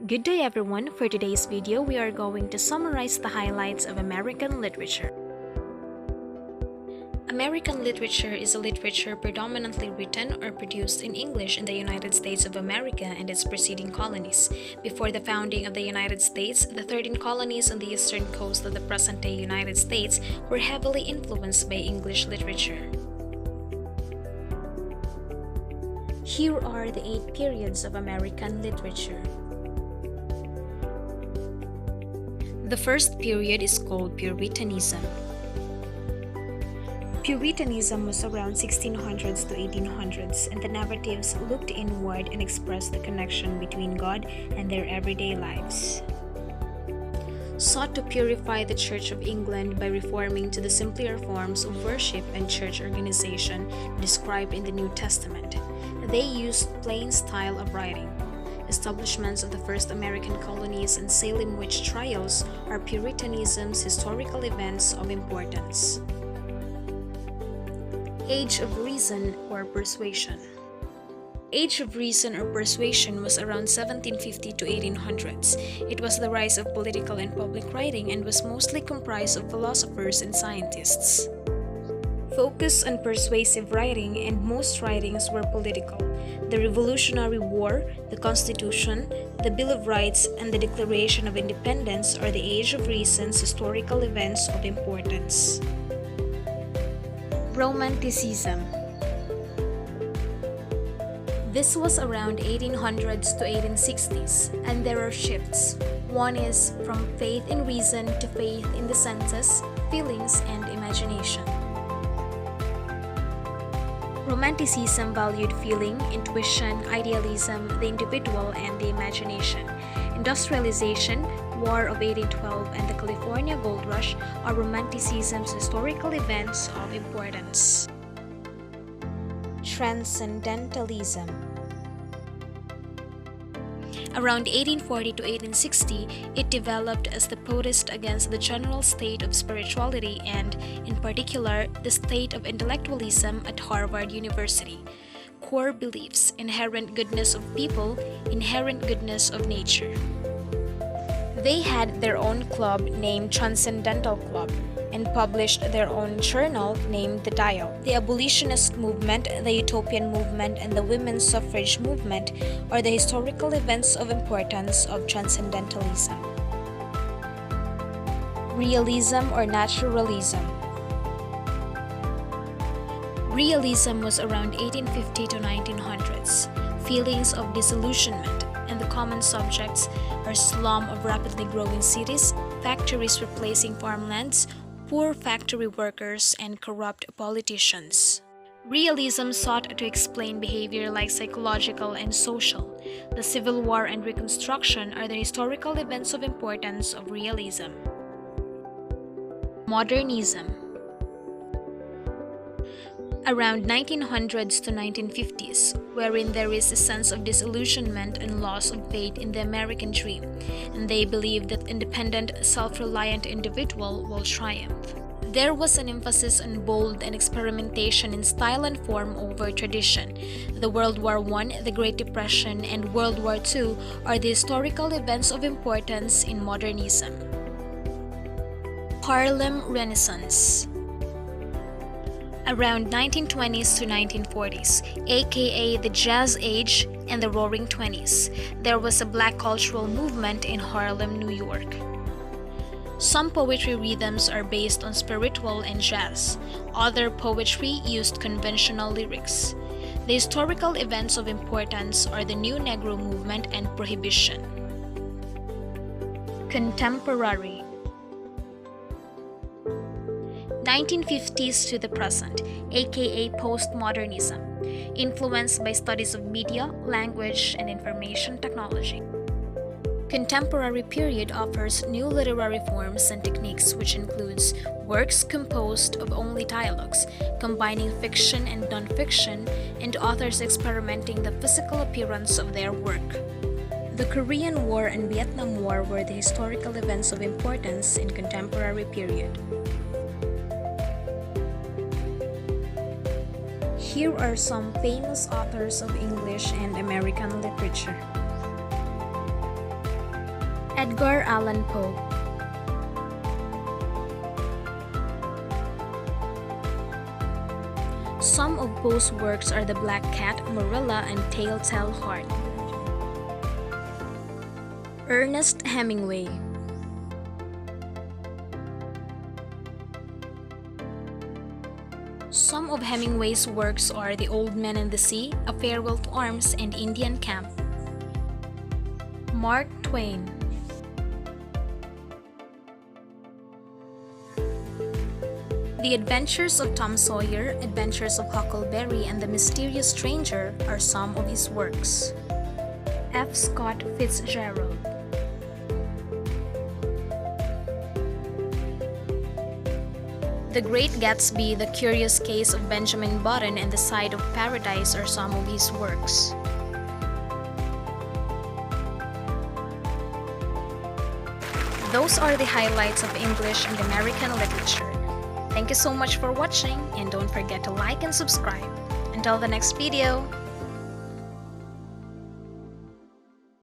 Good day everyone. For today's video, we are going to summarize the highlights of American literature. American literature is a literature predominantly written or produced in English in the United States of America and its preceding colonies. Before the founding of the United States, the 13 colonies on the eastern coast of the present-day United States were heavily influenced by English literature. Here are the 8 periods of American literature. The first period is called Puritanism. Puritanism was around 1600s to 1800s, and the narratives looked inward and expressed the connection between God and their everyday lives. Sought to purify the Church of England by reforming to the simpler forms of worship and church organization described in the New Testament. They used plain style of writing. Establishments of the first American colonies and Salem witch trials are Puritanism's historical events of importance. Age of Reason or Persuasion. Age of Reason or Persuasion was around 1750 to 1800s. It was the rise of political and public writing and was mostly comprised of philosophers and scientists. Focus on persuasive writing, and most writings were political. The Revolutionary War, the Constitution, the Bill of Rights, and the Declaration of Independence are the Age of Reason's historical events of importance. Romanticism. This was around 1800s to 1860s, and there are shifts. One is from faith in reason to faith in the senses, feelings, and imagination. Romanticism valued feeling, intuition, idealism, the individual, and the imagination. Industrialization, War of 1812, and the California Gold Rush are Romanticism's historical events of importance. Transcendentalism. Around 1840 to 1860, it developed as the protest against the general state of spirituality and, in particular, the state of intellectualism at Harvard University. Core beliefs: inherent goodness of people, inherent goodness of nature. They had their own club named Transcendental Club and published their own journal named The Dial. The abolitionist movement, the utopian movement, and the women's suffrage movement are the historical events of importance of transcendentalism. Realism or naturalism. Realism was around 1850 to 1900s. Feelings of disillusionment and the common subjects are slum of rapidly growing cities, factories replacing farmlands, poor factory workers, and corrupt politicians. Realism sought to explain behavior like psychological and social. The Civil War and Reconstruction are the historical events of importance of realism. Modernism. Around 1900s to 1950s, wherein there is a sense of disillusionment and loss of faith in the American dream, and they believe that independent, self-reliant individual will triumph. There was an emphasis on bold and experimentation in style and form over tradition. The World War I, the Great Depression, and World War II are the historical events of importance in modernism. Harlem Renaissance. Around 1920s to 1940s, aka the Jazz Age and the Roaring Twenties, there was a black cultural movement in Harlem, New York. Some poetry rhythms are based on spiritual and jazz. Other poetry used conventional lyrics. The historical events of importance are the New Negro movement and Prohibition. Contemporary. 1950s to the present, aka postmodernism, influenced by studies of media, language, and information technology. Contemporary period offers new literary forms and techniques, which includes works composed of only dialogues, combining fiction and non-fiction, and authors experimenting the physical appearance of their work. The Korean War and Vietnam War were the historical events of importance in contemporary period. Here are some famous authors of English and American literature. Edgar Allan Poe. Some of Poe's works are The Black Cat, Marilla, and Telltale Heart. Ernest Hemingway. Some of Hemingway's works are The Old Man and the Sea, A Farewell to Arms, and Indian Camp. Mark Twain. The Adventures of Tom Sawyer, Adventures of Huckleberry, and the Mysterious Stranger are some of his works. F. Scott Fitzgerald. The Great Gatsby, The Curious Case of Benjamin Button, and The Side of Paradise are some of his works. Those are the highlights of English and American literature. Thank you so much for watching, and don't forget to like and subscribe. Until the next video!